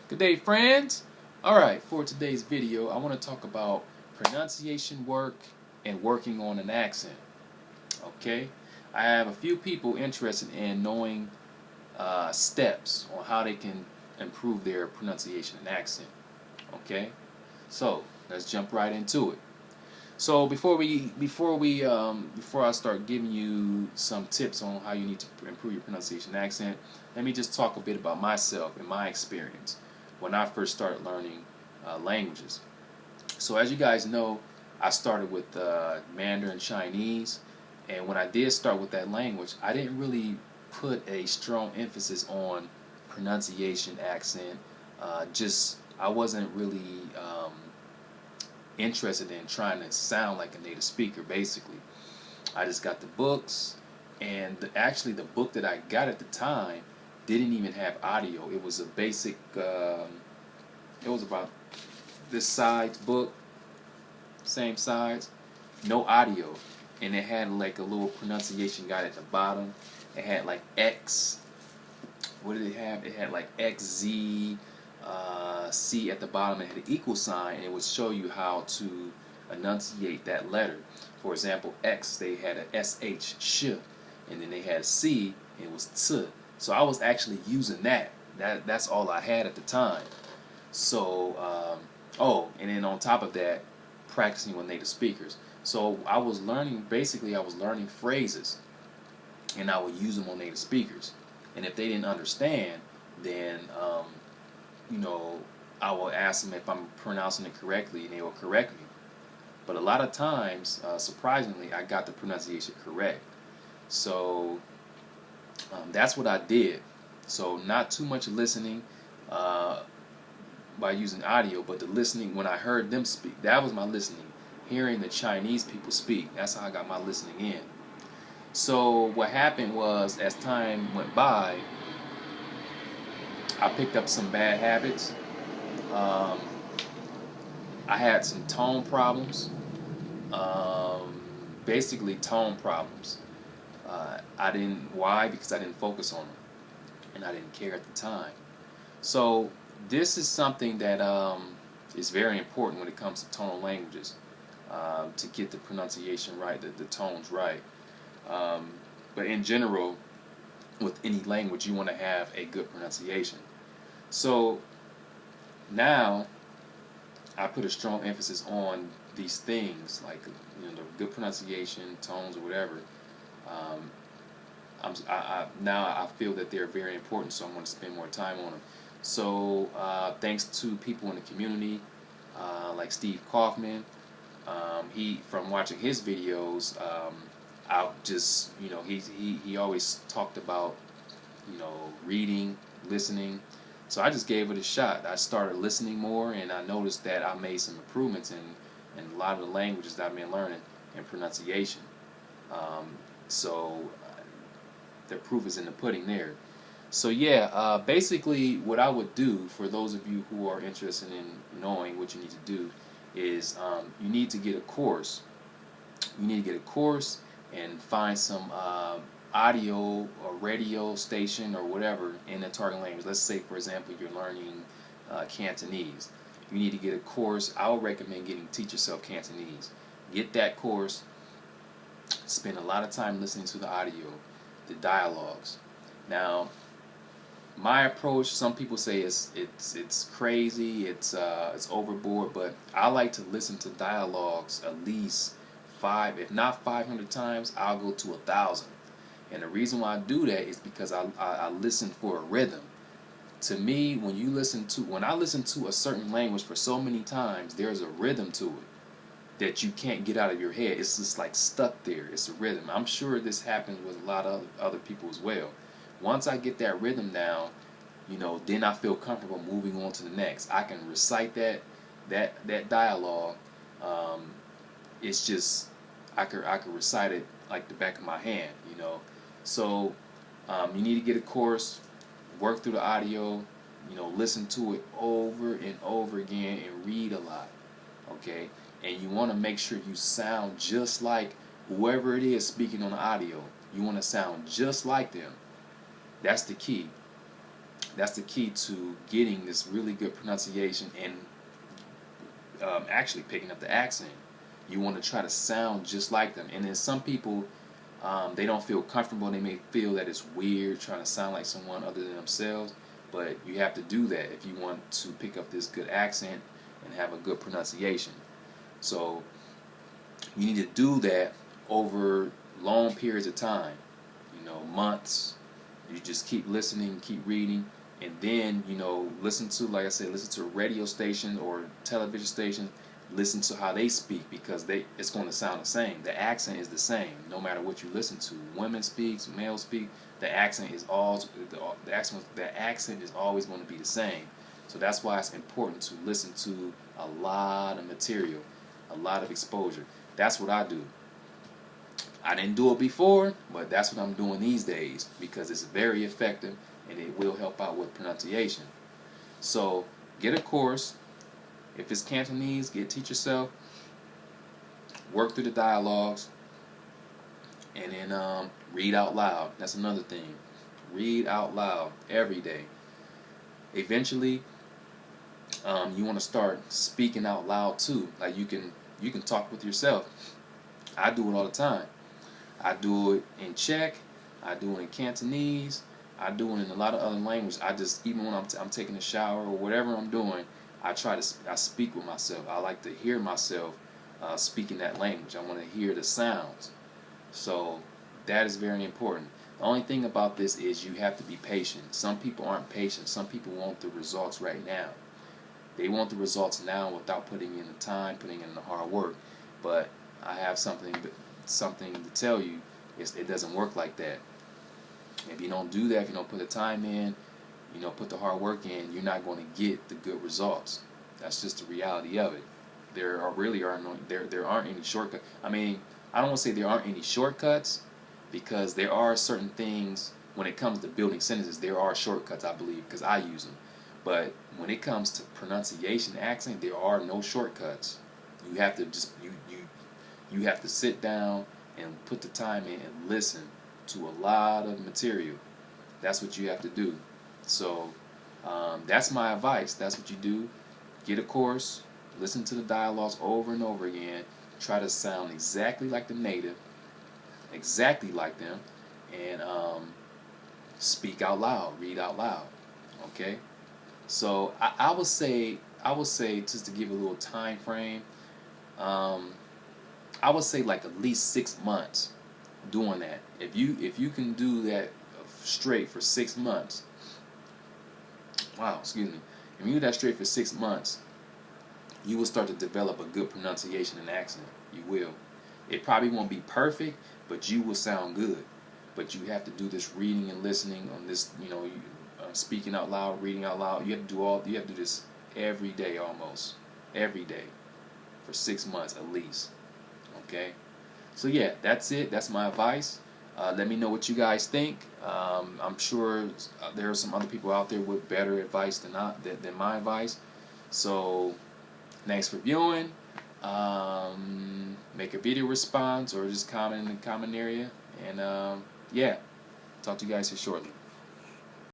Good day, friends. Alright, for today's video, I want to talk about pronunciation work and working on an accent. Okay? I have a few people interested in knowing steps on how they can improve their pronunciation and accent. Okay? So, let's jump right into it. So before I start giving you some tips on how you need to improve your pronunciation and accent, let me just talk a bit about myself and my experience when I first started learning languages. So as you guys know, I started with Mandarin Chinese, and when I did start with that language, I didn't really put a strong emphasis on pronunciation, accent. I wasn't really interested in trying to sound like a native speaker. Basically, I just got the books, and actually the book that I got at the time didn't even have audio. It was a basic it was about this size book, same size, no audio, and it had like a little pronunciation guide at the bottom. It had like X, what did it have? It had like XZ, C at the bottom. It had an equal sign, and it would show you how to enunciate that letter. For example, X, they had a SH, sh, and then they had C, and it was t. So I was actually using that. That's all I had at the time. So, and then on top of that, practicing with native speakers. So I was learning phrases, and I would use them on native speakers. And if they didn't understand, then I will ask them if I'm pronouncing it correctly, and they will correct me. But a lot of times, surprisingly, I got the pronunciation correct. So that's what I did. So not too much listening by using audio, but the listening when I heard them speak. That was my listening. Hearing the Chinese people speak. That's how I got my listening in. So what happened was, as time went by, I picked up some bad habits. I had some tone problems. Basically tone problems. Why? Because I didn't focus on them, and I didn't care at the time. So this is something that is very important when it comes to tonal languages, to get the pronunciation right, the tones right. But in general, with any language, you want to have a good pronunciation. So now I put a strong emphasis on these things, like the good pronunciation, tones, or whatever. Now I feel that they're very important, so I'm going to spend more time on them. So thanks to people in the community, like Steve Kaufman, from watching his videos, he always talked about reading, listening. So I just gave it a shot. I started listening more, and I noticed that I made some improvements in a lot of the languages that I've been learning and pronunciation. So the proof is in the pudding there. So yeah, basically what I would do, for those of you who are interested in knowing what you need to do, is you need to get a course. You need to get a course and find some audio or radio station or whatever in the target language. Let's say, for example, you're learning Cantonese. You need to get a course. I would recommend getting Teach Yourself Cantonese. Get that course. Spend a lot of time listening to the audio, the dialogues. Now, my approach, some people say it's crazy, it's overboard, but I like to listen to dialogues at least 5, if not 500 times. I'll go to 1,000. And the reason why I do that is because I listen for a rhythm. To me, when I listen to a certain language for so many times, there's a rhythm to it that you can't get out of your head. It's just like stuck there. It's a rhythm. I'm sure this happens with a lot of other people as well. Once I get that rhythm down, then I feel comfortable moving on to the next. I can recite that dialogue. It's just I could recite it like the back of my hand. So you need to get a course, work through the audio, listen to it over and over again, and read a lot. Okay, and you want to make sure you sound just like whoever it is speaking on the audio. You want to sound just like them. That's the key. That's the key to getting this really good pronunciation and actually picking up the accent. You want to try to sound just like them. And then some people, they don't feel comfortable. They may feel that it's weird trying to sound like someone other than themselves. But you have to do that if you want to pick up this good accent and have a good pronunciation. So you need to do that over long periods of time, months. You just keep listening, keep reading, and then, listen to, like I said, listen to radio stations or television stations. Listen to how they speak, because it's going to sound the same. The accent is the same no matter what you listen to. Women speaks, male speak. The accent is always going to be the same. So that's why it's important to listen to a lot of material, a lot of exposure. That's what I do. I didn't do it before, but that's what I'm doing these days because it's very effective and it will help out with pronunciation. So get a course. If it's Cantonese, teach yourself. Work through the dialogues, and then read out loud. That's another thing. Read out loud every day. Eventually, you want to start speaking out loud too. Like you can talk with yourself. I do it all the time. I do it in Czech. I do it in Cantonese. I do it in a lot of other languages. Even when I'm taking a shower or whatever I'm doing, I speak with myself. I like to hear myself speaking that language. I want to hear the sounds. So that is very important. The only thing about this is you have to be patient. Some people aren't patient. Some people want the results right now. They want the results now without putting in the time, putting in the hard work. But I have something to tell you. It doesn't work like that. If you don't do that, if you don't put the time in, put the hard work in, you're not going to get the good results. That's just the reality of it. There aren't any shortcuts. I mean, I don't want to say there aren't any shortcuts, because there are certain things when it comes to building sentences. There are shortcuts, I believe, because I use them. But when it comes to pronunciation, accent, there are no shortcuts. You have to you have to sit down and put the time in and listen to a lot of material. That's what you have to do. So that's my advice. That's what you do. Get a course, listen to the dialogues over and over again, try to sound exactly like the native, exactly like them, and speak out loud, read out loud. Okay? So I would say just to give a little time frame, I would say like at least 6 months doing that. If you can do that straight for 6 months, if you do that straight for 6 months, you will start to develop a good pronunciation and accent. You will. It probably won't be perfect, but you will sound good. But you have to do this reading and listening on this, speaking out loud, reading out loud. You have to do this every day, almost every day, for 6 months at least. Okay. So yeah, that's it. That's my advice. Let me know what you guys think. I'm sure there are some other people out there with better advice than my advice. So thanks for viewing. Make a video response or just comment in the comment area. And yeah, talk to you guys here shortly.